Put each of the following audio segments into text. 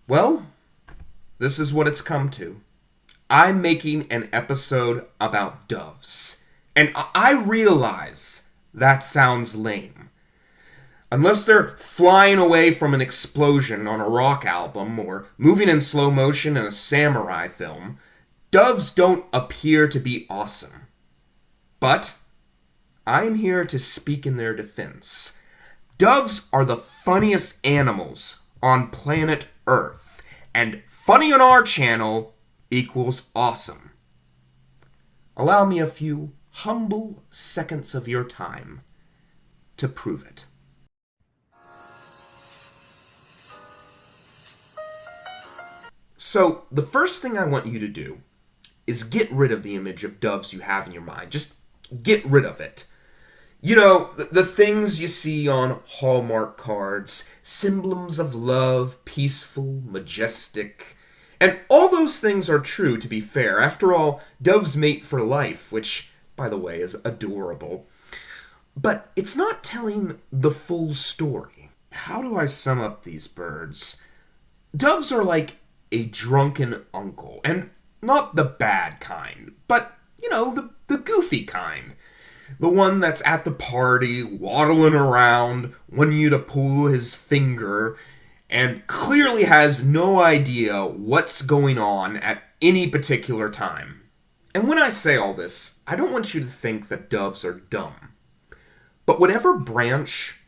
Well, this is what it's come to. I'm making an episode about doves. And I realize that sounds lame. Unless they're flying away from an explosion on a rock album or moving in slow motion in a samurai film, doves don't appear to be awesome. But I'm here to speak in their defense. Doves are the funniest animals on planet Earth, and funny on our channel equals awesome. Allow me a few humble seconds of your time to prove it. So, the first thing I want you to do is get rid of the image of doves you have in your mind. Just get rid of it. You know, the things you see on Hallmark cards, symbols of love, peaceful, majestic. And all those things are true, to be fair. After all, doves mate for life, which, by the way, is adorable. But it's not telling the full story. How do I sum up these birds? Doves are like a drunken uncle, and not the bad kind, but, the goofy kind. The one that's at the party, waddling around, wanting you to pull his finger, and clearly has no idea what's going on at any particular time. And when I say all this, I don't want you to think that doves are dumb. But whatever branch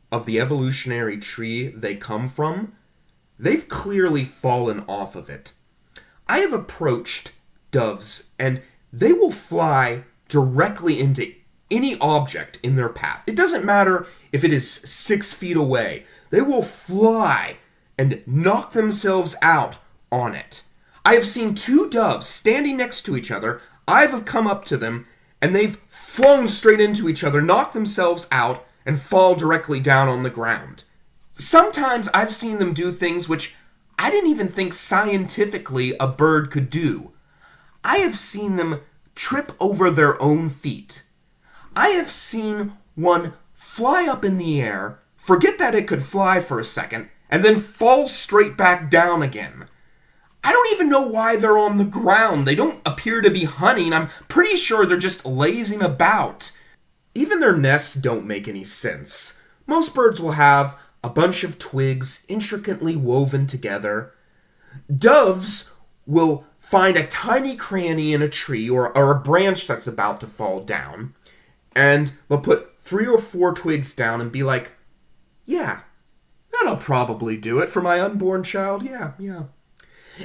of the evolutionary tree they come from, they've clearly fallen off of it. I have approached doves, and they will fly directly into any object in their path. It doesn't matter if it is 6 feet away. They will fly and knock themselves out on it. I have seen 2 doves standing next to each other. I've come up to them, and they've flown straight into each other, knocked themselves out, and fall directly down on the ground. Sometimes I've seen them do things which I didn't even think scientifically a bird could do. I have seen them trip over their own feet. I have seen one fly up in the air, forget that it could fly for a second, and then fall straight back down again. I don't even know why they're on the ground. They don't appear to be hunting. I'm pretty sure they're just lazing about. Even their nests don't make any sense. Most birds will have a bunch of twigs intricately woven together. Doves will find a tiny cranny in a tree or a branch that's about to fall down, and they'll put 3 or 4 twigs down and be like, yeah, that'll probably do it for my unborn child, yeah.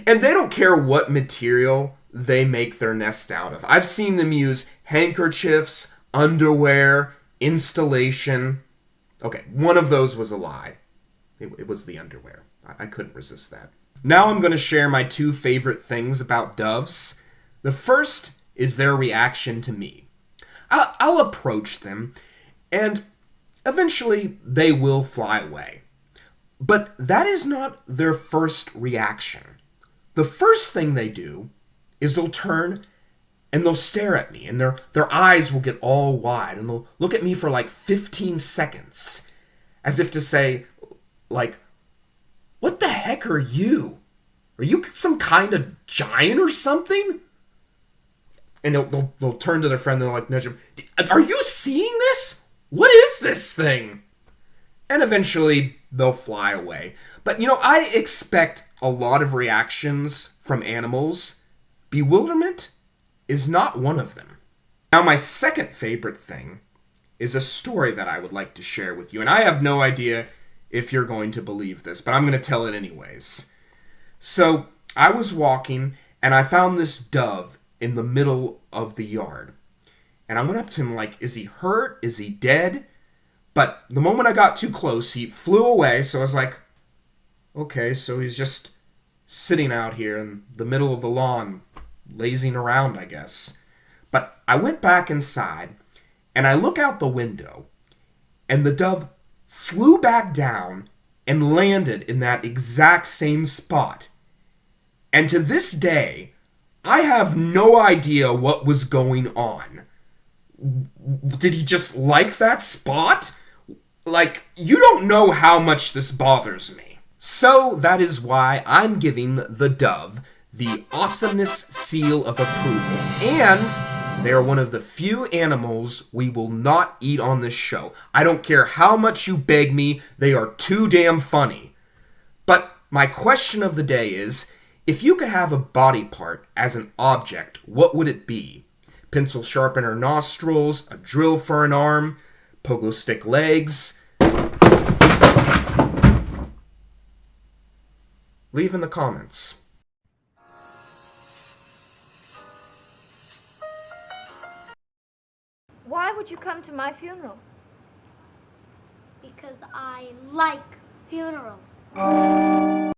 And they don't care what material they make their nest out of. I've seen them use handkerchiefs, underwear, installation. Okay, one of those was a lie. It was the underwear. I couldn't resist that. Now I'm going to share my 2 favorite things about doves. The first is their reaction to me. I'll approach them, and eventually they will fly away. But that is not their first reaction. The first thing they do is they'll turn and they'll stare at me, and their eyes will get all wide, and they'll look at me for like 15 seconds, as if to say, like, what the heck are you? Are you some kind of giant or something? And they'll turn to their friend and they'll like nudge him. Are you seeing this? What is this thing? And eventually they'll fly away. But I expect a lot of reactions from animals. Bewilderment is not one of them. Now my second favorite thing is a story that I would like to share with you. And I have no idea if you're going to believe this, but I'm going to tell it anyways. So I was walking and I found this dove in the middle of the yard. And I went up to him like, is he hurt? Is he dead? But the moment I got too close, he flew away. So I was like, okay, so he's just sitting out here in the middle of the lawn, lazing around, I guess. But I went back inside, and I look out the window, and the dove flew back down and landed in that exact same spot. And to this day, I have no idea what was going on. Did he just like that spot? Like, you don't know how much this bothers me. So that is why I'm giving the dove the awesomeness seal of approval. And they are one of the few animals we will not eat on this show. I don't care how much you beg me, they are too damn funny. But my question of the day is, if you could have a body part as an object, what would it be? Pencil sharpener nostrils, a drill for an arm, pogo stick legs? Leave in the comments. Why would you come to my funeral? Because I like funerals.